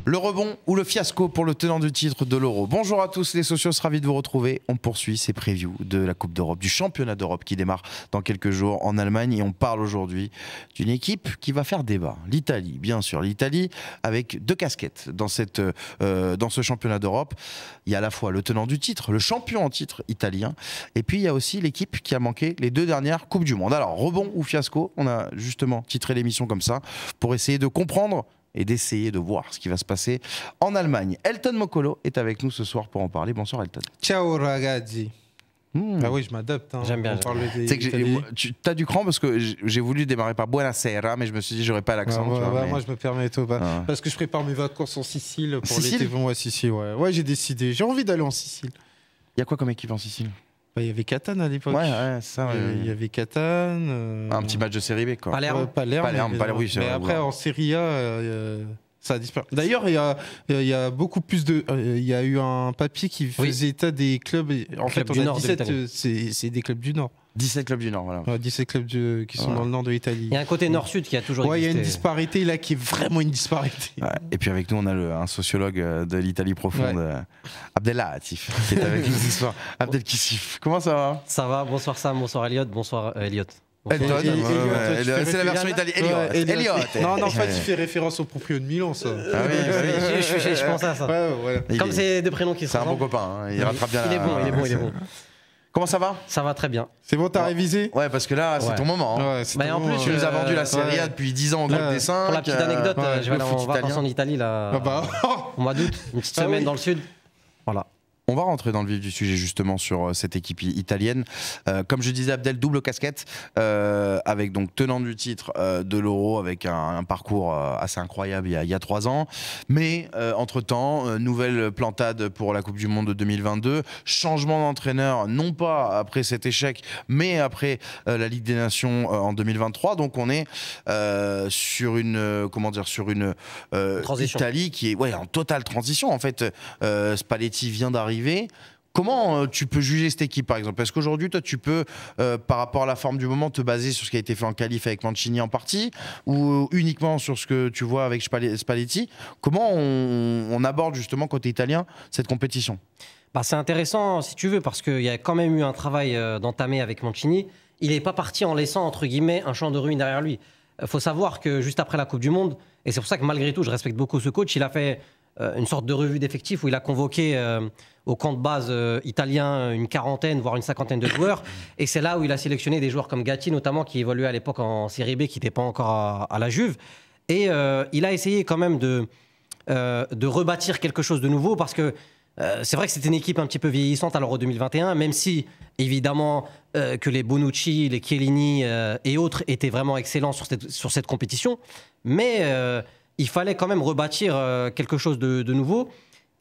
Le rebond ou le fiasco pour le tenant du titre de l'Euro. Bonjour à tous les socios, ravis de vous retrouver. On poursuit ces previews de la Coupe d'Europe, du championnat d'Europe qui démarre dans quelques jours en Allemagne. Et on parle aujourd'hui d'une équipe qui va faire débat. L'Italie, bien sûr. L'Italie avec deux casquettes dans ce championnat d'Europe. Il y a à la fois le tenant du titre, le champion en titre italien. Et puis il y a aussi l'équipe qui a manqué les deux dernières Coupes du Monde. Alors, rebond ou fiasco, on a justement titré l'émission comme ça pour essayer de comprendre et d'essayer de voir ce qui va se passer en Allemagne. Elton Mokolo est avec nous ce soir pour en parler. Bonsoir Elton. Ciao ragazzi. Ah oui, je m'adapte. Hein. J'aime bien. Tu as du cran parce que j'ai voulu démarrer par Buonasera, mais je me suis dit j'aurais pas l'accent. Moi, je me permets tout. Parce que je prépare mes vacances en Sicile pour l'été. Ouais, Sicile, ouais, j'ai décidé. J'ai envie d'aller en Sicile. Il y a quoi comme équipe en Sicile? Il y avait Catane à l'époque. Ouais, ça. Il y avait Catane. Un petit match de série B, quoi. Palerme, oui, mais après, en Serie A, ça a disparu. D'ailleurs, il y a beaucoup plus de. Il y a eu un papier qui faisait état des clubs. En fait, on a 17. C'est des clubs du Nord. 17 clubs du Nord, voilà. Ouais, 17 clubs qui sont dans le nord de l'Italie. Il y a un côté nord-sud qui a toujours existé. Il y a une disparité là qui est vraiment une disparité. Ouais. Et puis avec nous, on a un sociologue de l'Italie profonde, Abdelatif, qui est avec nous ce soir. Abdel Kissif. Comment ça va? Ça va, bonsoir Sam, bonsoir Elliot, bonsoir Elliot. Elton, c'est la version italienne. Elliot. Non, en fait, il fait référence au proprio de Milan, ça. Ah oui, je pense à ça. Comme c'est deux prénoms qui sont. C'est un bon copain, hein. Il rattrape bien. Il est bon. Comment ça va? Ça va très bien. C'est bon, t'as révisé? Ouais, parce que là, c'est ton moment. Hein. En plus, tu nous as vendu la Serie A depuis 10 ans au groupe des 5. Pour la petite anecdote, je vais aller en vacances en Italie là, au mois d'août, une petite semaine dans le sud. Voilà. On va rentrer dans le vif du sujet justement sur cette équipe italienne. Comme je disais, Abdel, double casquette, avec donc tenant du titre de l'Euro, avec un parcours assez incroyable il y a 3 ans. Mais entre-temps, nouvelle plantade pour la Coupe du Monde de 2022, changement d'entraîneur, non pas après cet échec, mais après la Ligue des Nations en 2023. Donc on est sur une, Italie qui est en totale transition. En fait, Spalletti vient d'arriver. Comment tu peux juger cette équipe, par exemple? Est-ce qu'aujourd'hui, toi, tu peux, par rapport à la forme du moment, te baser sur ce qui a été fait en qualif avec Mancini en partie, ou uniquement sur ce que tu vois avec Spalletti? Comment on aborde justement, côté italien, cette compétition? C'est intéressant, si tu veux, parce qu'il y a quand même eu un travail d'entamé avec Mancini. Il n'est pas parti en laissant, entre guillemets, un champ de ruines derrière lui. Il faut savoir que juste après la Coupe du Monde, et c'est pour ça que malgré tout, je respecte beaucoup ce coach, il a fait une sorte de revue d'effectifs où il a convoqué au camp de base italien une quarantaine, voire une cinquantaine de joueurs. Et c'est là où il a sélectionné des joueurs comme Gatti, notamment, qui évoluait à l'époque en Série B, qui n'était pas encore à la Juve. Et il a essayé quand même de rebâtir quelque chose de nouveau, parce que c'est vrai que c'était une équipe un petit peu vieillissante à l'Euro 2021, même si, évidemment, que les Bonucci, les Chiellini et autres étaient vraiment excellents sur cette compétition. Mais il fallait quand même rebâtir quelque chose de nouveau.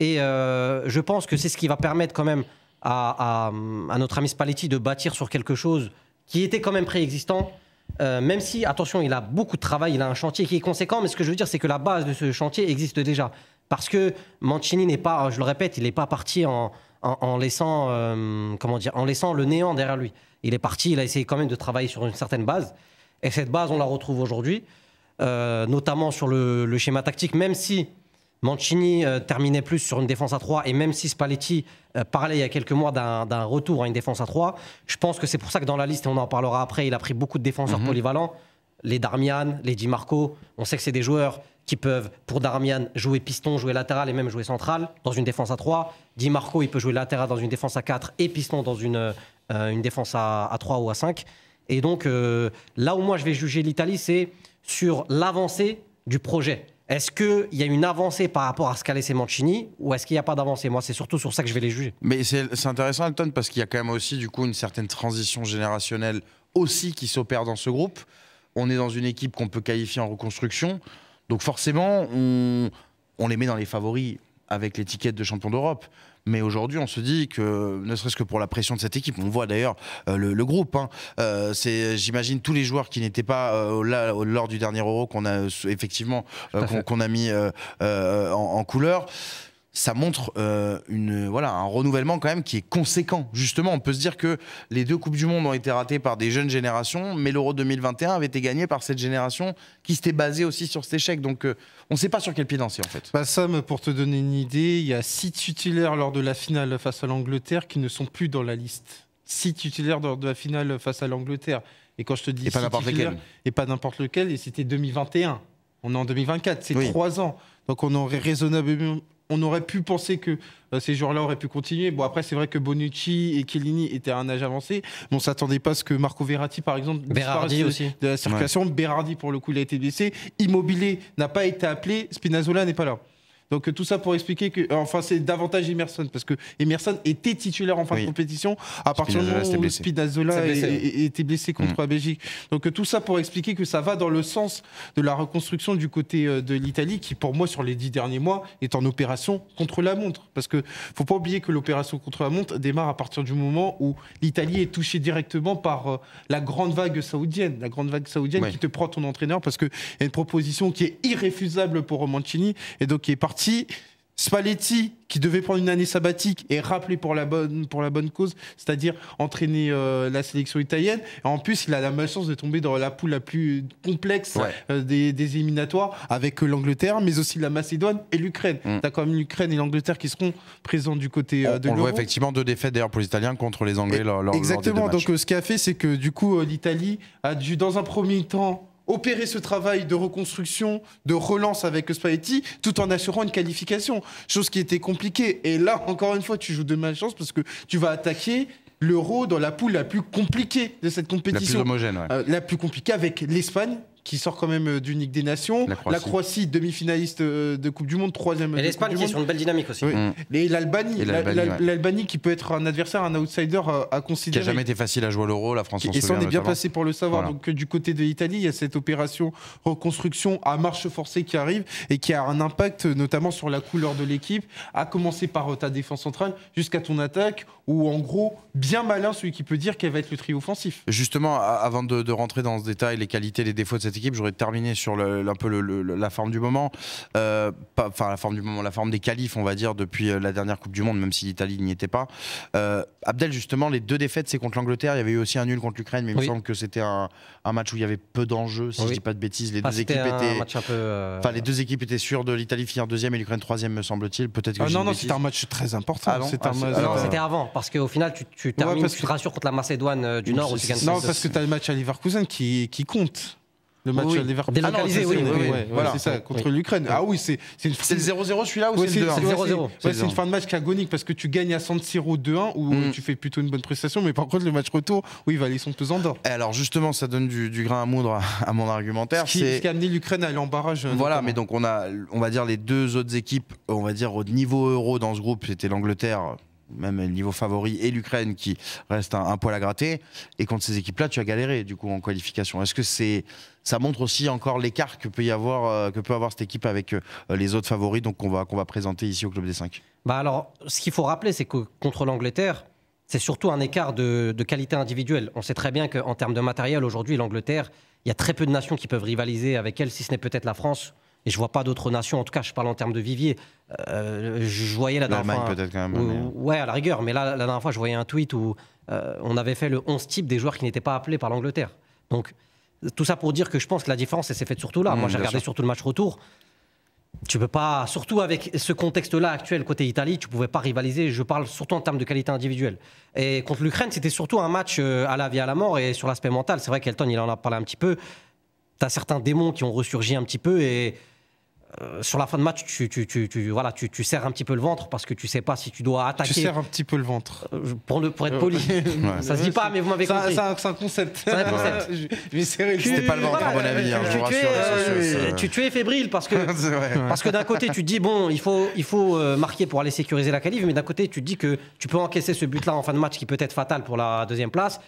Et je pense que c'est ce qui va permettre quand même à notre ami Spalletti de bâtir sur quelque chose qui était quand même préexistant. Même si, attention, il a beaucoup de travail, il a un chantier qui est conséquent. Mais ce que je veux dire, c'est que la base de ce chantier existe déjà. Parce que Mancini n'est pas, je le répète, il n'est pas parti en laissant le néant derrière lui. Il est parti, il a essayé quand même de travailler sur une certaine base. Et cette base, on la retrouve aujourd'hui. Notamment sur le schéma tactique, même si Mancini terminait plus sur une défense à 3 et même si Spalletti parlait il y a quelques mois d'un retour à une défense à 3, je pense que c'est pour ça que dans la liste, et on en parlera après, il a pris beaucoup de défenseurs polyvalents, les Darmian, les Di Marco. On sait que c'est des joueurs qui peuvent, pour Darmian, jouer piston, jouer latéral et même jouer central dans une défense à 3. Di Marco, il peut jouer latéral dans une défense à 4 et piston dans une défense à 3 ou à 5. Et donc, là où moi je vais juger l'Italie, c'est sur l'avancée du projet. Est-ce qu'il y a une avancée par rapport à ce qu'a laissé Mancini, ou est-ce qu'il n'y a pas d'avancée? Moi, c'est surtout sur ça que je vais les juger. Mais c'est intéressant, Elton, parce qu'il y a quand même aussi du coup une certaine transition générationnelle aussi qui s'opère dans ce groupe. On est dans une équipe qu'on peut qualifier en reconstruction. Donc forcément, on les met dans les favoris avec l'étiquette de champion d'Europe. Mais aujourd'hui, on se dit que, ne serait-ce que pour la pression de cette équipe, on voit d'ailleurs le groupe. J'imagine tous les joueurs qui n'étaient pas là lors du dernier Euro qu'on a effectivement qu'on a mis en couleur. ça montre un renouvellement quand même qui est conséquent. Justement, on peut se dire que les 2 Coupes du Monde ont été ratées par des jeunes générations, mais l'Euro 2021 avait été gagné par cette génération qui s'était basée aussi sur cet échec. Donc on ne sait pas sur quel pied danser en fait. Sam, pour te donner une idée, il y a 6 titulaires lors de la finale face à l'Angleterre qui ne sont plus dans la liste. 6 titulaires lors de la finale face à l'Angleterre. Et quand je te dis et pas n'importe lequel. Et pas n'importe lequel, et c'était 2021. On est en 2024, c'est 3 ans. Donc on aurait raisonnablement... On aurait pu penser que ces joueurs-là auraient pu continuer. Bon, après, c'est vrai que Bonucci et Chiellini étaient à un âge avancé. Mais on ne s'attendait pas à ce que Marco Verratti, par exemple, Berardi aussi. De la circulation. Ouais. Berardi, pour le coup, il a été blessé. Immobile n'a pas été appelé. Spinazzola n'est pas là. Donc tout ça pour expliquer que, enfin, c'est davantage Emerson, parce que Emerson était titulaire en fin de compétition à partir du moment où Spinazzola était blessé contre la Belgique. Donc tout ça pour expliquer que ça va dans le sens de la reconstruction du côté de l'Italie, qui pour moi sur les 10 derniers mois est en opération contre la montre, parce que faut pas oublier que l'opération contre la montre démarre à partir du moment où l'Italie est touchée directement par la grande vague saoudienne, qui te prend ton entraîneur, parce que y a une proposition qui est irréfusable pour Mancini, et donc qui est parti. Spalletti, qui devait prendre une année sabbatique, est rappelé pour la bonne cause, c'est-à-dire entraîner la sélection italienne. Et en plus, il a la malchance de tomber dans la poule la plus complexe des éliminatoires, avec l'Angleterre, mais aussi la Macédoine et l'Ukraine. T'as quand même l'Ukraine et l'Angleterre qui seront présents du côté de l'Euro. On voit effectivement 2 défaites d'ailleurs pour les Italiens contre les Anglais lors exactement. Lors des 2 matchs. Donc ce qui a fait, c'est que du coup, l'Italie a dû, dans un premier temps, opérer ce travail de reconstruction, de relance avec Spalletti, tout en assurant une qualification. Chose qui était compliquée. Et là, encore une fois, tu joues de malchance parce que tu vas attaquer l'Euro dans la poule la plus compliquée de cette compétition. La plus homogène, la plus compliquée, avec l'Espagne, qui sort quand même d'une Ligue des Nations. La Croatie, demi-finaliste de Coupe du Monde, 3e. Et l'Espagne qui est sur une belle dynamique aussi. Oui. Et l'Albanie qui peut être un adversaire, un outsider à considérer. Qui n'a jamais été facile à jouer à l'Euro, la France en souvient. Et ça, on est bien placé pour le savoir. Voilà. Donc du côté de l'Italie, il y a cette opération reconstruction à marche forcée qui arrive et qui a un impact notamment sur la couleur de l'équipe, à commencer par ta défense centrale jusqu'à ton attaque, où en gros, bien malin celui qui peut dire quel va être le trio offensif. Justement, avant de rentrer dans ce détail, les qualités, les défauts de cette équipe, j'aurais terminé sur un peu la forme du moment, la forme des qualifs, on va dire, depuis la dernière Coupe du Monde, même si l'Italie n'y était pas. Abdel, justement, les 2 défaites, c'est contre l'Angleterre. Il y avait eu aussi un nul contre l'Ukraine, mais il me semble que c'était un match où il y avait peu d'enjeux, si je dis pas de bêtises. Les 2 équipes étaient, les 2 équipes étaient sûres de l'Italie finir 2e et l'Ukraine 3e, me semble-t-il. Peut-être que non, c'était un match très important. C'était avant, parce qu'au final, tu termines, tu te rassures contre la Macédoine du Nord. Non, parce que tu as le match à Leverkusen qui compte. Le match à Leverkusen. Délocalisé, voilà, c'est ça, contre l'Ukraine. Ah oui, c'est le 0-0 celui-là ou c'est le 0-0 c'est une fin de match qui est agonique parce que tu gagnes à San Siro 2-1 où tu fais plutôt une bonne prestation, mais par contre le match retour, il va aller son pesant d'or. Alors justement, ça donne du grain à moudre à mon argumentaire. Ce qui a amené l'Ukraine à aller en barrage. Voilà, mais donc on va dire les 2 autres équipes, on va dire au niveau euro dans ce groupe, c'était l'Angleterre, même le niveau favori, et l'Ukraine qui reste un poil à gratter. Et contre ces équipes-là, tu as galéré du coup en qualification. Est-ce que ça montre aussi encore l'écart que peut avoir cette équipe avec les autres favoris, donc qu'on va présenter ici au Club des 5? Alors, ce qu'il faut rappeler, c'est que contre l'Angleterre, c'est surtout un écart de qualité individuelle. On sait très bien qu'en termes de matériel, aujourd'hui, l'Angleterre, il y a très peu de nations qui peuvent rivaliser avec elle, si ce n'est peut-être la France. Et je vois pas d'autres nations, en tout cas, je parle en termes de vivier. Je voyais la dernière fois. L'Allemagne peut-être quand même. Ouais, à la rigueur. Mais là, la dernière fois, je voyais un tweet où on avait fait le 11 type des joueurs qui n'étaient pas appelés par l'Angleterre. Donc, tout ça pour dire que je pense que la différence, elle s'est faite surtout là. Moi, j'ai regardé surtout le match retour. Tu peux pas, surtout avec ce contexte-là actuel côté Italie, tu pouvais pas rivaliser. Je parle surtout en termes de qualité individuelle. Et contre l'Ukraine, c'était surtout un match à la vie à la mort. Et sur l'aspect mental, c'est vrai qu'Elton, il en a parlé un petit peu. Tu as certains démons qui ont ressurgi un petit peu et sur la fin de match, tu serres un petit peu le ventre parce que tu sais pas si tu dois attaquer. Tu serres un petit peu le ventre. Pour être poli. Ça se dit pas, mais vous m'avez compris. C'est un concept. C'est un concept. C'était pas le ventre, à mon avis, je vous rassure. Tu es fébrile parce que d'un côté, tu te dis, bon, il faut marquer pour aller sécuriser la qualif, mais d'un côté, tu te dis que tu peux encaisser ce but-là en fin de match qui peut être fatal pour la 2e place.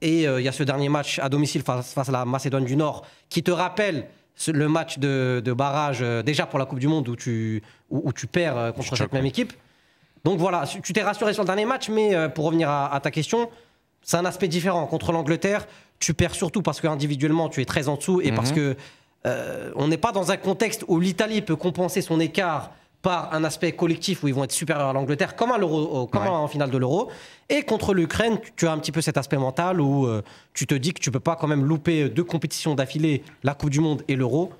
Et il y a ce dernier match à domicile face à la Macédoine du Nord qui te rappelle le match de barrage déjà pour la Coupe du Monde où tu perds contre cette même équipe. Donc voilà, tu t'es rassuré sur le dernier match, mais pour revenir à ta question, c'est un aspect différent. Contre l'Angleterre, tu perds surtout parce qu'individuellement, tu es très en dessous et parce que on n'est pas dans un contexte où l'Italie peut compenser son écart par un aspect collectif où ils vont être supérieurs à l'Angleterre, comme en finale de l'Euro. Et contre l'Ukraine, tu as un petit peu cet aspect mental où tu te dis que tu peux pas quand même louper 2 compétitions d'affilée, la Coupe du Monde et l'Euro.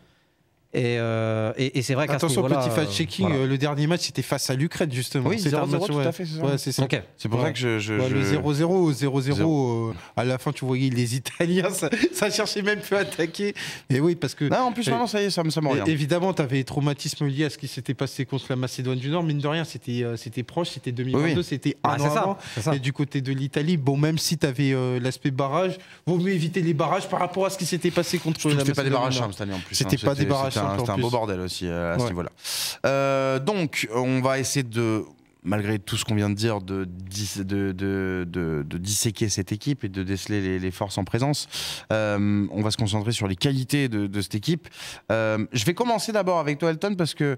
Et c'est vrai qu'à ce attention, niveau-là, petit fact-checking, le dernier match c'était face à l'Ukraine justement. Oui, 0-0 tout à fait, c'est ça. Ouais, c'est ça. Ok. C'est pour ça que Le 0-0, à la fin tu voyais les Italiens, ça cherchait même plus à attaquer. Et oui, parce que. Non, en plus, non, ça y est, ça me regarde. Évidemment, tu avais des traumatismes liés à ce qui s'était passé contre la Macédoine du Nord. Mine de rien, c'était proche, c'était 2022, c'était un an avant. Et du côté de l'Italie, bon, même si tu avais l'aspect barrage, vaut mieux éviter les barrages par rapport à ce qui s'était passé contre la Macédoine. C'était pas des barrages cette année en plus. C'était pas des barrages. C'était un beau bordel aussi à ce niveau-là. Donc, on va essayer de, malgré tout ce qu'on vient de dire, de disséquer cette équipe et de déceler les forces en présence. On va se concentrer sur les qualités de cette équipe. Je vais commencer d'abord avec toi, Elton, parce que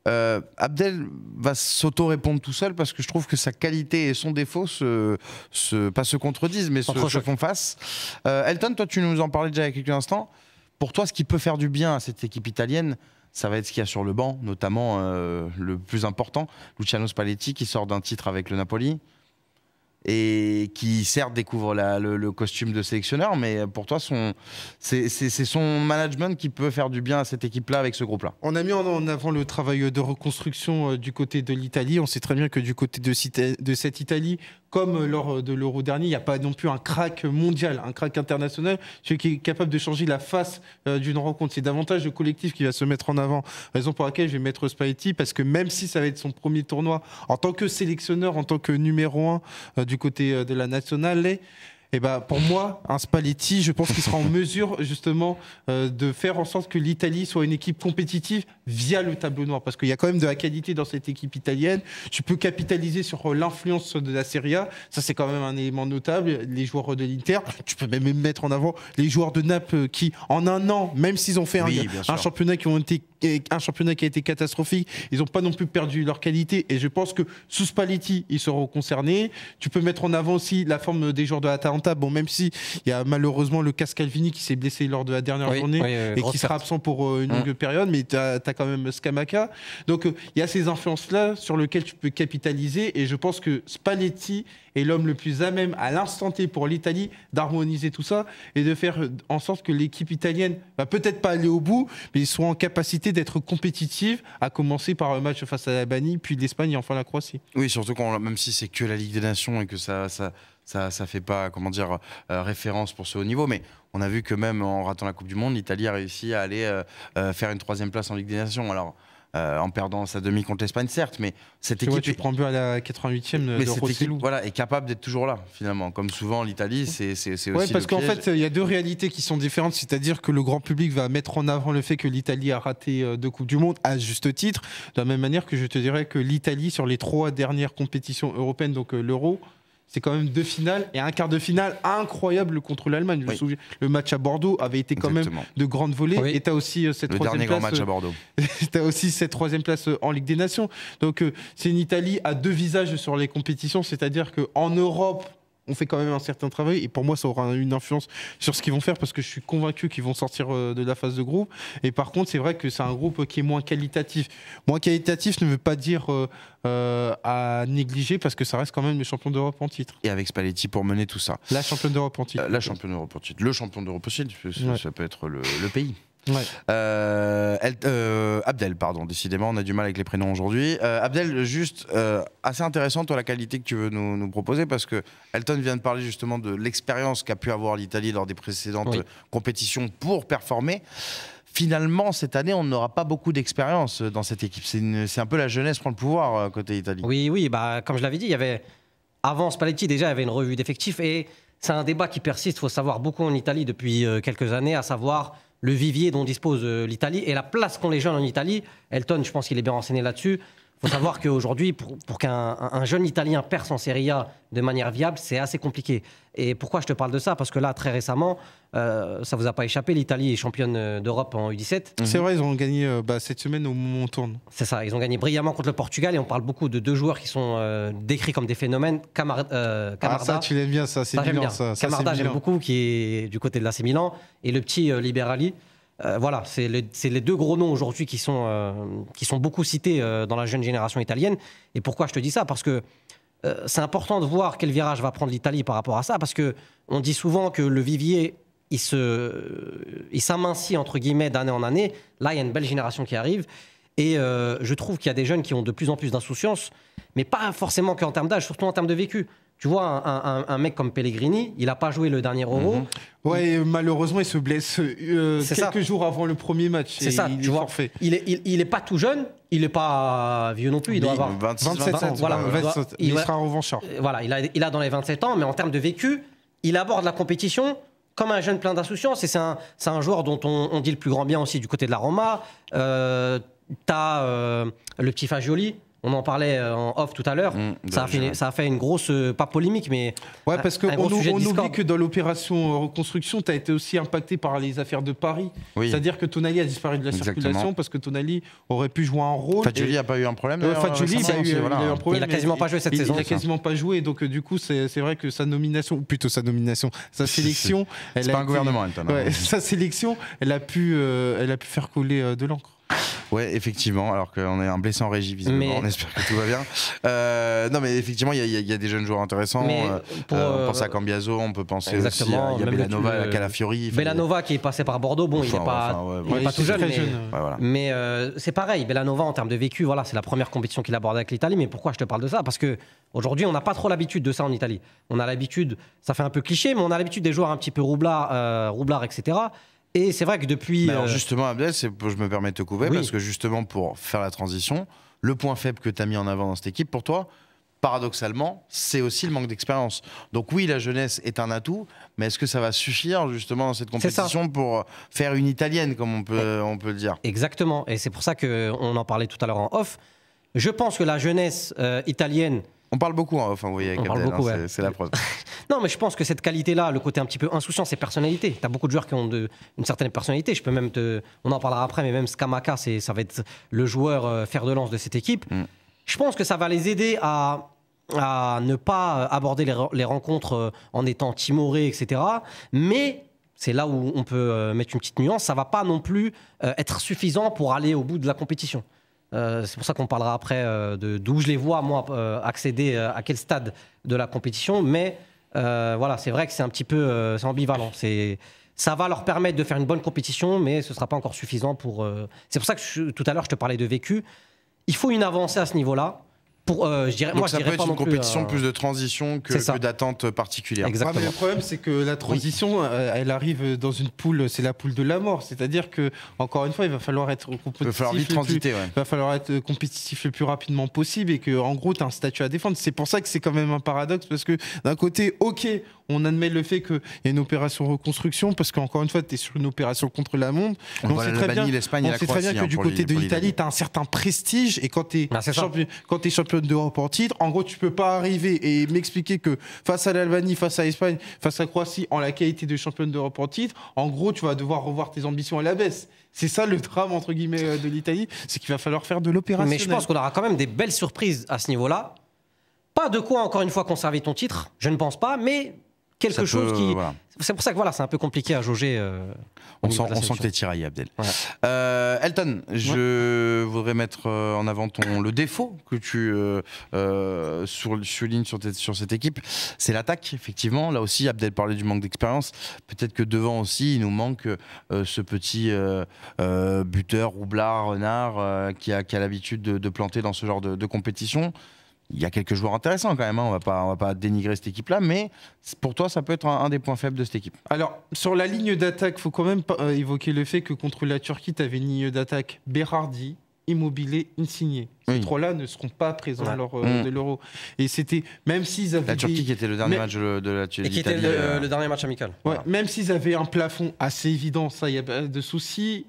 Abdel va s'auto-répondre tout seul parce que je trouve que sa qualité et son défaut pas se contredisent, mais se font face. Elton, toi, tu nous en parlais déjà il y a quelques instants. Pour toi, ce qui peut faire du bien à cette équipe italienne, ça va être ce qu'il y a sur le banc, notamment le plus important, Luciano Spalletti, qui sort d'un titre avec le Napoli et qui certes découvre le costume de sélectionneur, mais pour toi, c'est son management qui peut faire du bien à cette équipe-là avec ce groupe-là. On a mis en avant le travail de reconstruction du côté de l'Italie. On sait très bien que du côté de cette Italie, comme lors de l'Euro dernier, il n'y a pas non plus un crack mondial, un crack international, celui qui est capable de changer la face d'une rencontre. C'est davantage le collectif qui va se mettre en avant. Raison pour laquelle je vais mettre Spalletti, parce que même si ça va être son premier tournoi, en tant que sélectionneur, en tant que numéro 1 du côté de la nationale, et pour moi, un Spalletti, je pense qu'il sera en mesure justement de faire en sorte que l'Italie soit une équipe compétitive via le tableau noir. Parce qu'il y a quand même de la qualité dans cette équipe italienne. Tu peux capitaliser sur l'influence de la Serie A. Ça, c'est quand même un élément notable. Les joueurs de l'Inter, tu peux même mettre en avant les joueurs de Naples qui, en un an, même s'ils ont fait un championnat un championnat qui a été catastrophique, ils n'ont pas non plus perdu leur qualité. Et je pense que sous Spalletti, ils seront concernés. Tu peux mettre en avant aussi la forme des joueurs de l'Atalanta. Bon, même si il y a malheureusement le cas Calvini qui s'est blessé lors de la dernière journée et qui sera absent pour une longue période, mais tu as quand même Scamacca. Donc il y a ces influences-là sur lesquelles tu peux capitaliser et je pense que Spalletti est l'homme le plus à même à l'instant T pour l'Italie d'harmoniser tout ça et de faire en sorte que l'équipe italienne va peut-être pas aller au bout, mais soit en capacité d'être compétitive, à commencer par un match face à l'Albanie, puis l'Espagne et enfin la Croatie. Oui, surtout même si c'est que la Ligue des Nations et que ça fait pas, comment dire, référence pour ce haut niveau, mais on a vu que même en ratant la Coupe du Monde, l'Italie a réussi à aller faire une 3e place en Ligue des Nations. Alors, en perdant sa demi contre l'Espagne, certes, mais cette équipe... tu prends but à la 88e de Rosselló. Voilà, est capable d'être toujours là, finalement. Comme souvent, l'Italie, c'est aussi parce qu'en fait, il y a 2 réalités qui sont différentes. C'est-à-dire que le grand public va mettre en avant le fait que l'Italie a raté 2 Coupes du Monde, à juste titre. De la même manière que je te dirais que l'Italie, sur les 3 dernières compétitions européennes, donc l'Euro, c'est quand même 2 finales et un quart de finale incroyable contre l'Allemagne. Je me souviens, le match à Bordeaux avait été quand même de grandes volées. Et tu as aussi cette 3e place. Le dernier grand match à Bordeaux. Tu as aussi cette 3e place en Ligue des Nations. Donc c'est une Italie à 2 visages sur les compétitions. C'est-à-dire qu'en Europe, on fait quand même un certain travail et pour moi ça aura une influence sur ce qu'ils vont faire parce que je suis convaincu qu'ils vont sortir de la phase de groupe et par contre c'est vrai que c'est un groupe qui est moins qualitatif ne veut pas dire à négliger parce que ça reste quand même le champion d'Europe en titre et avec Spalletti pour mener tout ça, la championne d'Europe en titre, le champion d'Europe en titre, ça peut être le pays. Abdel, pardon, décidément on a du mal avec les prénoms aujourd'hui. Abdel, juste assez intéressant toi la qualité que tu veux nous proposer parce que Elton vient de parler justement de l'expérience qu'a pu avoir l'Italie lors des précédentes compétitions pour performer. Finalement, cette année, on n'aura pas beaucoup d'expérience dans cette équipe. C'est un peu la jeunesse prend le pouvoir côté Italie. Oui, comme je l'avais dit, il y avait avant Spalletti déjà il y avait une revue d'effectifs et c'est un débat qui persiste. Il faut savoir beaucoup en Italie depuis quelques années, à savoir le vivier dont dispose l'Italie et la place qu'ont les jeunes en Italie. Elton, je pense qu'il est bien renseigné là-dessus. Il faut savoir qu'aujourd'hui, pour qu'un jeune Italien perce en Serie A de manière viable, c'est assez compliqué. Et pourquoi je te parle de ça? Parce que là, très récemment, ça vous a pas échappé, l'Italie est championne d'Europe en U17. C'est vrai, ils ont gagné cette semaine au moment où on tourne. C'est ça, ils ont gagné brillamment contre le Portugal et on parle beaucoup de 2 joueurs qui sont décrits comme des phénomènes. Camarda, ça, tu l'aimes bien, ça, c'est bien. Camarda, j'aime beaucoup, qui est du côté de l'AC Milan, et le petit Liberali. Voilà, c'est les deux gros noms aujourd'hui qui sont beaucoup cités dans la jeune génération italienne. Et pourquoi je te dis ça? Parce que c'est important de voir quel virage va prendre l'Italie par rapport à ça, parce qu'on dit souvent que le vivier, il s'amincit entre guillemets d'année en année. Là, il y a une belle génération qui arrive. Et je trouve qu'il y a des jeunes qui ont de plus en plus d'insouciance, mais pas forcément qu'en termes d'âge, surtout en termes de vécu. Tu vois, un mec comme Pellegrini, il n'a pas joué le dernier Euro. Ouais, malheureusement, il se blesse quelques jours avant le premier match. C'est ça, tu vois. Il est pas tout jeune, il n'est pas vieux non plus. Il doit avoir 27 ans. Voilà, il sera revanchard. Voilà, il a dans les 27 ans, mais en termes de vécu, il aborde la compétition comme un jeune plein d'insouciance. Et c'est un joueur dont on dit le plus grand bien aussi du côté de la Roma. T'as le petit Fagioli. On en parlait en off tout à l'heure. Ça a fait une grosse, pas polémique, mais ouais, parce qu'on oublie que dans l'opération reconstruction, tu as été aussi impacté par les affaires de Paris. Oui. C'est-à-dire que Tonali a disparu de la circulation parce que Tonali aurait pu jouer un rôle. Fagioli n'a pas eu un problème. Fagioli, il a eu un problème. Il n'a quasiment pas joué cette saison. Il n'a quasiment pas joué. Donc, du coup, c'est vrai que sa nomination, ou plutôt sa sélection. C'est pas un gouvernement, Elton. Sa sélection, elle a pu faire couler de l'encre. Ouais, effectivement, alors qu'on est un blessé en régie, visiblement, on espère que tout va bien. Non, mais effectivement, il y a des jeunes joueurs intéressants. On pense à Cambiaso, on peut penser aussi à Bellanova, à Calafiori. Bellanova qui est passé par Bordeaux, bon, il n'est pas tout jeune, mais c'est pareil. Bellanova, en termes de vécu, voilà, c'est la première compétition qu'il aborde avec l'Italie. Mais pourquoi je te parle de ça? Parce qu'aujourd'hui, on n'a pas trop l'habitude de ça en Italie. On a l'habitude, ça fait un peu cliché, mais on a l'habitude des joueurs un petit peu roublards, etc. Et c'est vrai que depuis... Alors justement, Abdel, je me permets de te couper, parce que justement, pour faire la transition, le point faible que tu as mis en avant dans cette équipe, pour toi, paradoxalement, c'est aussi le manque d'expérience. Donc oui, la jeunesse est un atout, mais est-ce que ça va suffire justement dans cette compétition pour faire une italienne, comme on peut le dire? Exactement, et c'est pour ça qu'on en parlait tout à l'heure en off. Je pense que la jeunesse italienne... On parle beaucoup, hein, enfin, vous voyez, avec Abdel, ouais. C'est la preuve. Non, mais je pense que cette qualité-là, le côté un petit peu insouciant, c'est personnalité. Tu as beaucoup de joueurs qui ont une certaine personnalité. Je peux même on en parlera après, mais même Scamacca, ça va être le joueur fer de lance de cette équipe. Je pense que ça va les aider à ne pas aborder les rencontres en étant timorés, etc. Mais c'est là où on peut mettre une petite nuance. Ça ne va pas non plus être suffisant pour aller au bout de la compétition. C'est pour ça qu'on parlera après d'où je les vois, moi, accéder à quel stade de la compétition. Mais voilà, c'est vrai que c'est un petit peu c'est ambivalent. Ça va leur permettre de faire une bonne compétition, mais ce ne sera pas encore suffisant pour... C'est pour ça que tout à l'heure, je te parlais de vécu. Il faut une avancée à ce niveau-là. Donc ça peut être une compétition plus de transition que d'attente particulière. Exactement. Ouais, mais le problème, c'est que la transition, elle arrive dans une poule, c'est la poule de la mort. C'est-à-dire que, encore une fois, il va falloir être compétitif. Il va falloir vite transiter. Il va falloir être compétitif le plus rapidement possible et que, en gros, tu as un statut à défendre. C'est pour ça que c'est quand même un paradoxe parce que, d'un côté, ok, on admet le fait qu'il y a une opération reconstruction parce qu'encore une fois, tu es sur une opération contre la montre. On sait très bien que du côté de l'Italie, tu as un certain prestige et quand tu es champion d'Europe en titre, en gros, tu peux pas arriver et m'expliquer que face à l'Albanie, face à l'Espagne, face à la Croatie, en la qualité de championne d'Europe en titre, en gros, tu vas devoir revoir tes ambitions à la baisse. C'est ça le drame, entre guillemets, de l'Italie, c'est qu'il va falloir faire de l'opérationnel. Mais je pense qu'on aura quand même des belles surprises à ce niveau-là. Pas de quoi, encore une fois, conserver ton titre, je ne pense pas, mais quelque chose qui... Voilà. C'est pour ça que voilà, c'est un peu compliqué à jauger. On sent que tu es tiraillé, Abdel. Ouais. Elton, je voudrais mettre en avant le défaut que tu soulignes sur cette équipe. C'est l'attaque, effectivement. Là aussi, Abdel parlait du manque d'expérience. Peut-être que devant aussi, il nous manque ce petit buteur, roublard, renard, qui a l'habitude de planter dans ce genre de compétition. Il y a quelques joueurs intéressants quand même, hein. On va pas dénigrer cette équipe-là, mais pour toi, ça peut être un des points faibles de cette équipe. Alors, sur la ligne d'attaque, il faut quand même évoquer le fait que contre la Turquie, tu avais une ligne d'attaque Berardi, Immobilier, Insigne. Ces trois-là ne seront pas présents lors de l'Euro. Et c'était, même s'ils avaient... La Turquie qui était le dernier match de la Turquie. Et qui était le dernier match amical. Ouais, même s'ils avaient un plafond assez évident, ça, il n'y a pas de souci.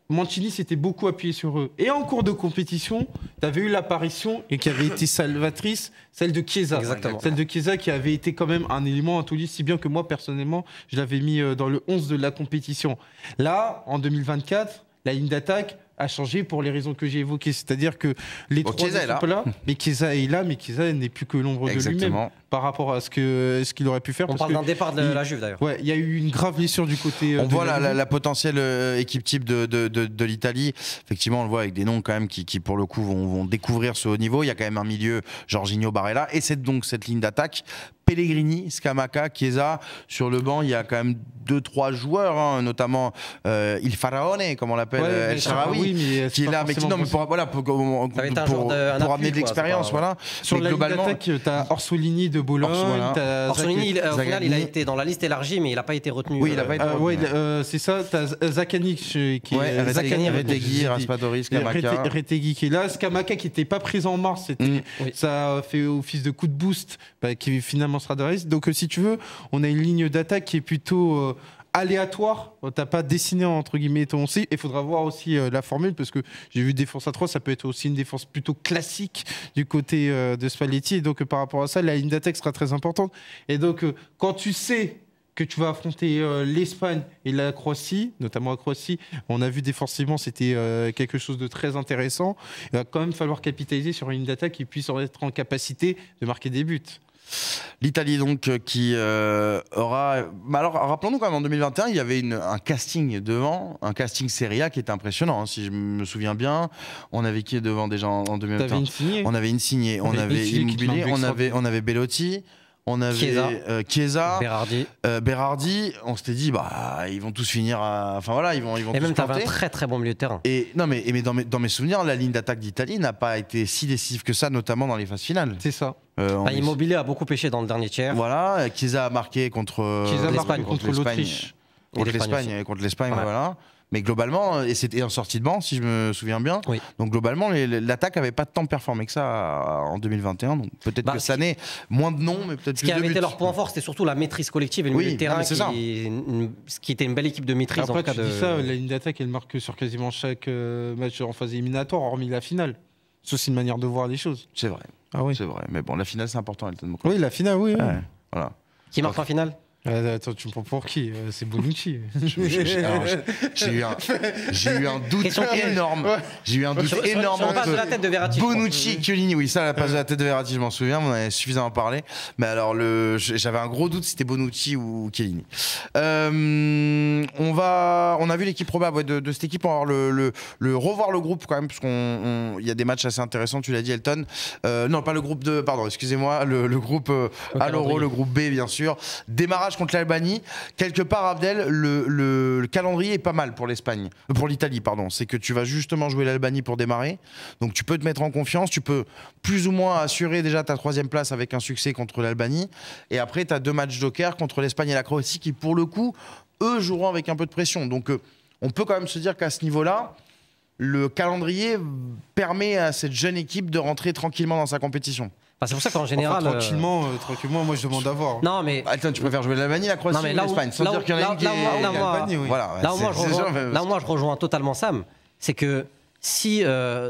Mancini s'était beaucoup appuyé sur eux. Et en cours de compétition, tu avais eu l'apparition, et qui avait été salvatrice, celle de Chiesa. Exactement. Celle de Chiesa qui avait été quand même un élément introduit, si bien que moi, personnellement, je l'avais mis dans le 11 de la compétition. Là, en 2024, la ligne d'attaque a changé pour les raisons que j'ai évoquées. C'est-à-dire que les trois ne sont pas là, mais Chiesa est là, mais Chiesa n'est plus que l'ombre de lui-même. par rapport à ce qu'il aurait pu faire. On parle d'un départ de la Juve d'ailleurs. Ouais, il y a eu une grave blessure du côté. On voit la potentielle équipe type de l'Italie. Effectivement, on le voit avec des noms quand même qui pour le coup vont découvrir ce haut niveau. Il y a quand même un milieu, Jorginho, Barella, et c'est donc cette ligne d'attaque. Pellegrini, Scamacca, Chiesa. Sur le banc, il y a quand même 2-3 joueurs, hein, notamment Il Faraone, comme on l'appelle, El Shaarawy, qui est là, mais qui non, mais pour amener de l'expérience, voilà. Sur la ligne d'attaque, tu as Orsolini de Bologne. Orsolini, au final, il a été dans la liste élargie, mais il n'a pas été retenu. Oui, il n'a pas été retenu. C'est ça. Tu as Zakanic qui est Retegui, Raspadori, Scamacca. Retegui qui est là. Scamacca qui n'était pas présent en mars. Ça a fait office de coup de boost, qui finalement sera de risque. Donc, si tu veux, on a une ligne d'attaque qui est plutôt aléatoire. T'as pas dessiné entre guillemets ton C. Il faudra voir aussi la formule, parce que j'ai vu défense à 3, ça peut être aussi une défense plutôt classique du côté de Spalletti. Et donc, par rapport à ça, la ligne d'attaque sera très importante. Et donc, quand tu sais que tu vas affronter l'Espagne et la Croatie, notamment la Croatie, on a vu défensivement, c'était quelque chose de très intéressant. Il va quand même falloir capitaliser sur une ligne d'attaque qui puisse être en capacité de marquer des buts. L'Italie donc qui aura... Alors rappelons-nous quand même, en 2021, il y avait un casting devant, un casting Serie A qui était impressionnant, hein, si je me souviens bien. On avait qui est devant déjà en 2021 ? On avait Insigne, on avait Immobilier, on avait Belotti. On avait Chiesa, Berardi. On s'était dit, ils vont tous finir à... Enfin voilà, ils vont et même, tu avais un très très bon milieu de terrain. Et, non, mais dans mes souvenirs, la ligne d'attaque d'Italie n'a pas été si décisive que ça, notamment dans les phases finales. C'est ça. Immobilier a beaucoup pêché dans le dernier tiers. Voilà, Chiesa a marqué contre l'Autriche. Contre l'Espagne, voilà. Mais globalement, et c'était en sortie de banc, si je me souviens bien. Oui. Donc globalement, l'attaque n'avait pas tant performé que ça en 2021. Donc peut-être que ça n'est moins de noms, mais peut-être plus de buts. Ce qui avait été leur point fort, c'était surtout la maîtrise collective et le milieu de terrain, ce qui était une belle équipe de maîtrise. Après, tu dis ça, la ligne d'attaque, elle marque sur quasiment chaque match en phase éliminatoire, hormis la finale. C'est aussi une manière de voir les choses. C'est vrai. Ah oui. C'est vrai. Mais bon, la finale, c'est important. Oui, la finale, oui. Ouais. Voilà. Qui marque en finale ? Attends, tu me prends pour qui? C'est Bonucci. J'ai eu un doute énorme. J'ai eu un doute énorme sur la passe de la tête de Verratti. Bonucci et Chiellini. Oui, ça, la passe de la tête de Verratti, je m'en souviens. On en avait suffisamment parlé. Mais alors, j'avais un gros doute si c'était Bonucci ou Chiellini. On a vu l'équipe probable de cette équipe. On va revoir le groupe quand même, parce qu'il y a des matchs assez intéressants. Tu l'as dit, Elton. Non, pas le groupe de. Pardon, excusez-moi. Le groupe à l'Euro, le groupe B, bien sûr. Démarrage contre l'Albanie. Quelque part, Abdel, le calendrier est pas mal pour l'Italie, pardon. C'est que tu vas justement jouer l'Albanie pour démarrer. Donc tu peux te mettre en confiance. Tu peux plus ou moins assurer déjà ta 3e place avec un succès contre l'Albanie. Et après, tu as 2 matchs joker contre l'Espagne et la Croatie qui, pour le coup, eux joueront avec un peu de pression. Donc on peut quand même se dire qu'à ce niveau-là, le calendrier permet à cette jeune équipe de rentrer tranquillement dans sa compétition. C'est pour ça qu'en général. Tranquillement, moi je demande d'avoir. Non, mais. Attends, tu préfères jouer l'Albanie, la Croatie ou l'Espagne? Sans dire qu'il y en a une qui est l'Albanie, oui. Là où moi je rejoins totalement Sam, c'est que si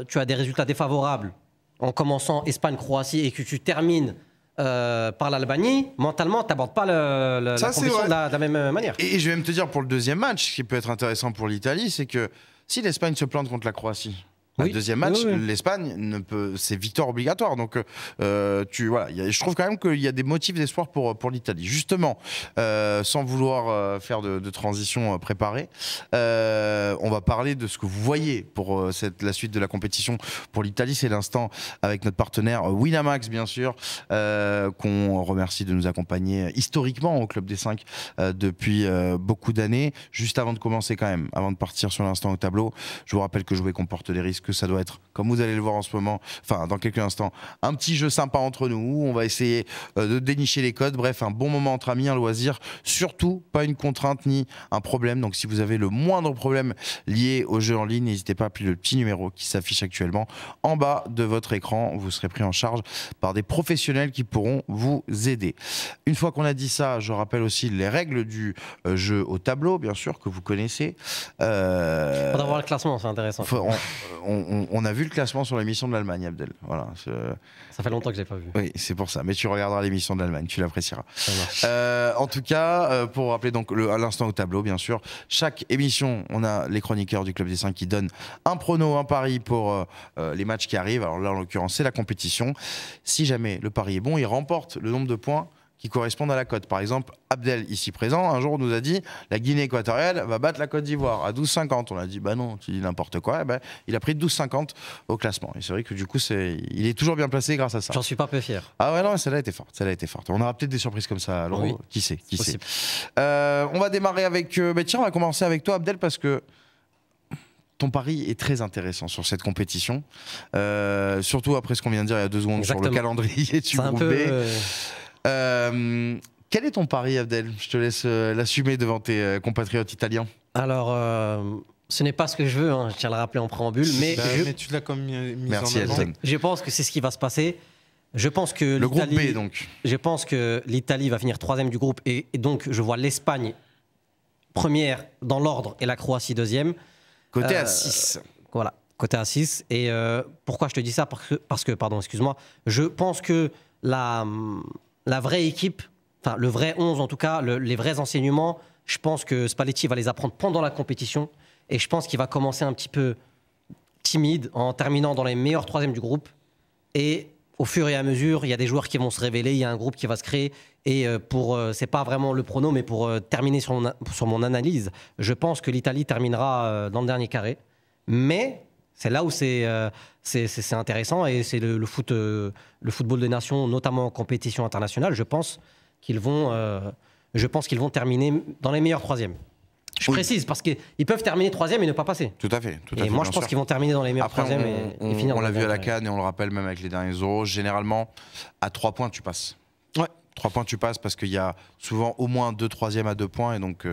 tu as des résultats défavorables en commençant Espagne-Croatie et que tu termines par l'Albanie, mentalement, tu n'abordes pas la compétition de la même manière. Et je vais même te dire, pour le deuxième match, ce qui peut être intéressant pour l'Italie, c'est que si l'Espagne se plante contre la Croatie, le deuxième match, l'Espagne, c'est victoire obligatoire. Donc, je trouve quand même qu'il y a des motifs d'espoir pour l'Italie. Justement, sans vouloir faire de transition préparée, on va parler de ce que vous voyez pour la suite de la compétition pour l'Italie. C'est l'instant avec notre partenaire Winamax, bien sûr, qu'on remercie de nous accompagner historiquement au Club des 5 depuis beaucoup d'années. Juste avant de commencer quand même, avant de partir sur l'instant au tableau, je vous rappelle que jouer comporte des risques. Que ça doit être, comme vous allez le voir en ce moment, enfin dans quelques instants, un petit jeu sympa entre nous. On va essayer de dénicher les codes. Bref, un bon moment entre amis, un loisir. Surtout, pas une contrainte ni un problème. Donc, si vous avez le moindre problème lié au jeu en ligne, n'hésitez pas à appeler le petit numéro qui s'affiche actuellement en bas de votre écran. Vous serez pris en charge par des professionnels qui pourront vous aider. Une fois qu'on a dit ça, je rappelle aussi les règles du jeu au tableau, bien sûr, que vous connaissez. Faudra voir le classement, c'est intéressant. on a vu le classement sur l'émission de l'Allemagne, Abdel. Voilà. Ça fait longtemps que je l'ai pas vu. Oui, c'est pour ça. Mais tu regarderas l'émission de l'Allemagne, tu l'apprécieras. Ça marche. En tout cas, pour rappeler donc à l'instant au tableau, bien sûr, chaque émission, on a les chroniqueurs du Club des 5 qui donnent un prono, un pari pour les matchs qui arrivent. Alors là, en l'occurrence, c'est la compétition. Si jamais le pari est bon, il remporte le nombre de points qui correspondent à la cote. Par exemple, Abdel, ici présent, un jour nous a dit la Guinée équatoriale va battre la Côte d'Ivoire à 12,50. On a dit bah non, tu dis n'importe quoi. Il a pris 12,50 au classement. Et c'est vrai que du coup, il est toujours bien placé grâce à ça. J'en suis pas peu fier. Ah ouais, non, celle-là était forte. Celle-là était forte. On aura peut-être des surprises comme ça à l'Euro. Oui. Qui sait, qui sait. On va démarrer avec. Tiens, on va commencer avec toi, Abdel, parce que ton pari est très intéressant sur cette compétition, surtout après ce qu'on vient de dire il y a 2 secondes. Exactement. Sur le calendrier du groupe B. Quel est ton pari, Abdel? Je te laisse l'assumer devant tes compatriotes italiens. Alors, ce n'est pas ce que je veux, hein, je tiens à le rappeler en préambule, mais, mais tu l'as comme mis Merci, en avant. Je pense que c'est ce qui va se passer. Je pense que le groupe B, donc. Je pense que l'Italie va finir 3e du groupe et donc je vois l'Espagne première dans l'ordre et la Croatie 2e. Côté à 6. Voilà, côté à 6. Et pourquoi je te dis ça? Parce que, pardon, excuse-moi, je pense que la vraie équipe, enfin le vrai 11 en tout cas, les vrais enseignements, je pense que Spalletti va les apprendre pendant la compétition et je pense qu'il va commencer un petit peu timide en terminant dans les meilleurs 3e du groupe et au fur et à mesure, il y a des joueurs qui vont se révéler, il y a un groupe qui va se créer et c'est pas vraiment le prono mais pour terminer sur mon analyse, je pense que l'Italie terminera dans le dernier carré, mais c'est là où c'est intéressant et c'est le football des nations, notamment en compétition internationale. Je pense qu'ils vont terminer dans les meilleurs 3e. Je précise parce qu'ils peuvent terminer 3e et ne pas passer. Tout à fait. Et moi, je pense qu'ils vont terminer dans les meilleurs 3e et finir. On l'a vu à la CAN et on le rappelle même avec les derniers euros. Généralement, à 3 points, tu passes. Ouais. 3 points, tu passes parce qu'il y a souvent au moins 2 3e à 2 points et donc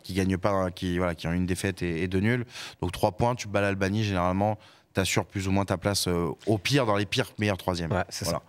qui gagnent pas, qui ont une défaite et 2 nuls. Donc 3 points, tu bats l'Albanie, généralement, tu assures plus ou moins ta place au pire dans les pires meilleurs 3e. Ouais, c'est ça.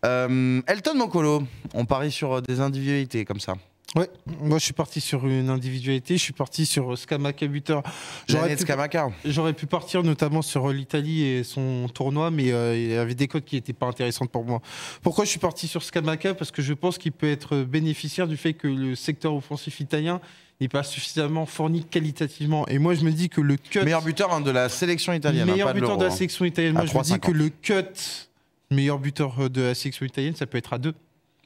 Elton Mokolo, on parie sur des individualités comme ça. Ouais, moi je suis parti sur une individualité, je suis parti sur Scamacca buteur. J'aurais pu partir notamment sur l'Italie et son tournoi, mais il y avait des codes qui n'étaient pas intéressantes pour moi. Pourquoi je suis parti sur Scamacca? Parce que je pense qu'il peut être bénéficiaire du fait que le secteur offensif italien n'est pas suffisamment fourni qualitativement. Et moi je me dis que le cut... Meilleur buteur de la sélection italienne. Meilleur buteur de la sélection italienne. Moi je me dis que le cut meilleur buteur de la sélection italienne, ça peut être à 2.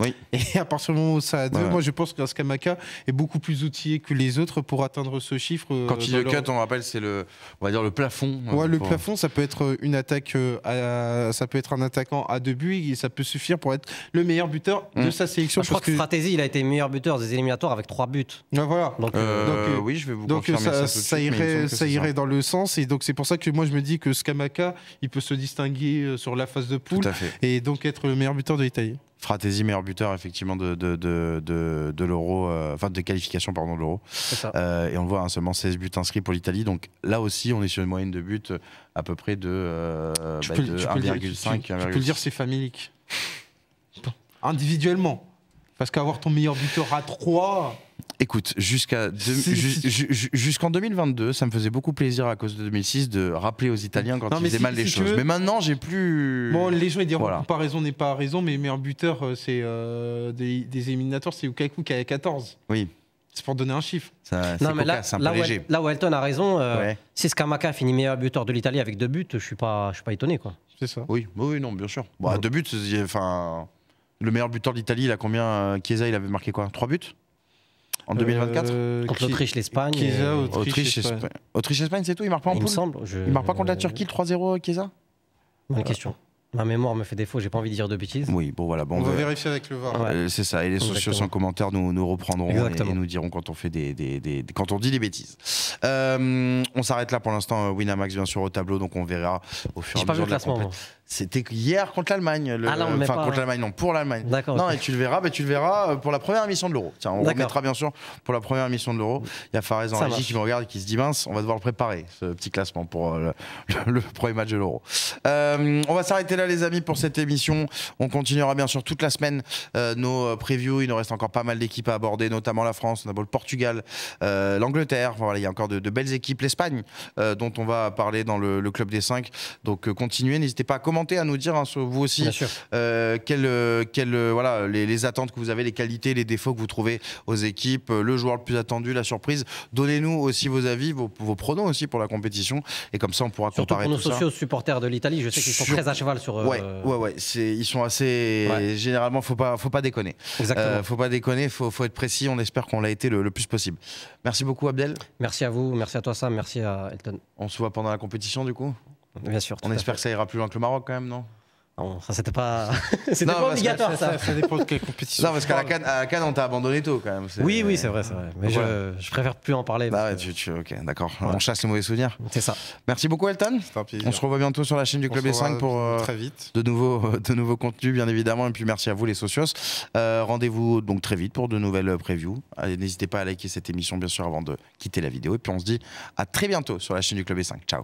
Oui. Et à partir du moment où ça a 2, moi je pense qu'un Scamacca est beaucoup plus outillé que les autres pour atteindre ce chiffre. Quand tu dis le cut, on rappelle, c'est le plafond. Ouais, le plafond, ça peut être une attaque, ça peut être un attaquant à 2 buts et ça peut suffire pour être le meilleur buteur de sa sélection. Je crois que Fratesi, il a été meilleur buteur des éliminatoires avec 3 buts. Ouais, voilà. Donc, oui, je vais vous confirmer ça irait dans le sens et donc c'est pour ça que moi je me dis que Scamacca, il peut se distinguer sur la phase de poule et donc être le meilleur buteur de l'Italie. Fratesi, meilleur buteur effectivement de l'Euro, enfin de qualification pardon de l'Euro. Et on le voit, seulement 16 buts inscrits pour l'Italie. Donc là aussi, on est sur une moyenne de buts à peu près de 1,5. Tu peux le dire, c'est familique. Individuellement. Parce qu'avoir ton meilleur buteur à 3... Écoute, jusqu'en 2022, ça me faisait beaucoup plaisir à cause de 2006 de rappeler aux Italiens quand ils faisaient mal les choses. Mais maintenant, j'ai plus... Bon, les gens ils diront comparaison n'est pas raison, mais meilleur buteur, c'est des éliminatoires, c'est Lukaku qui a 14. Oui. C'est pour donner un chiffre. Non, mais là où Elton a raison, si Scamacca finit meilleur buteur de l'Italie avec 2 buts, je suis pas étonné, quoi. C'est ça. Oui, non, bien sûr. Bon, 2 buts, enfin, le meilleur buteur de l'Italie, il a combien? Chiesa, il avait marqué quoi? 3 buts en 2024 contre l'Autriche, l'Espagne. Autriche-Espagne, c'est tout. Il marque pas en poule. Il marque pas contre la Turquie le 3-0, Chiesa. Bonne question. Ma mémoire me fait défaut, j'ai pas envie de dire de bêtises. Oui, bon voilà. On va vérifier avec le VAR. C'est ça, et les socios en commentaire nous reprendront et nous diront quand on fait quand on dit des bêtises. On s'arrête là pour l'instant. Winamax bien sûr au tableau, donc on verra au fur et à mesure de la compétition. C'était hier contre l'Allemagne. Enfin contre l'Allemagne, non, pour l'Allemagne. Non, et tu le verras pour la première émission de l'Euro. Tiens, on remettra bien sûr pour la première émission de l'Euro. Il y a Fares en régie qui me regarde et qui se dit mince, on va devoir le préparer, ce petit classement pour le premier match de l'Euro. On va s'arrêter là. là les amis pour cette émission. On continuera bien sûr toute la semaine nos previews. Il nous reste encore pas mal d'équipes à aborder, notamment la France, on a le Portugal, l'Angleterre. Voilà, il y a encore de belles équipes. L'Espagne dont on va parler dans le Club des 5. Donc continuez, n'hésitez pas à commenter, à nous dire vous aussi voilà, les attentes que vous avez, les qualités, les défauts que vous trouvez aux équipes, le joueur le plus attendu, la surprise. Donnez-nous aussi vos avis, vos pronos aussi pour la compétition. Et comme ça, on pourra comparer tout ça. Surtout pour nos sociaux supporters de l'Italie, je sais qu'ils sont très à cheval sur... Ouais, ils sont assez... Ouais. Généralement, faut pas déconner. Exactement. Faut pas déconner, faut être précis. On espère qu'on l'a été le plus possible. Merci beaucoup, Abdel. Merci à vous, merci à toi Sam, merci à Elton. On se voit pendant la compétition du coup. Bien sûr. On espère que ça ira plus loin que le Maroc quand même, non? Non, ça c'était pas, pas obligatoire ça. Ça dépend de quelle compétition. Non, parce qu'à la Cannes, on t'a abandonné tôt quand même. Oui, c'est vrai. Mais voilà. je préfère plus en parler. Bah ouais, ok, d'accord. Voilà. On chasse les mauvais souvenirs. C'est ça. Merci beaucoup, Elton. On se revoit bientôt sur la chaîne du Club des 5 pour très vite. de nouveaux contenus, bien évidemment. Et puis merci à vous, les socios. Rendez-vous donc très vite pour de nouvelles previews. N'hésitez pas à liker cette émission, bien sûr, avant de quitter la vidéo. Et puis on se dit à très bientôt sur la chaîne du Club des 5. Ciao.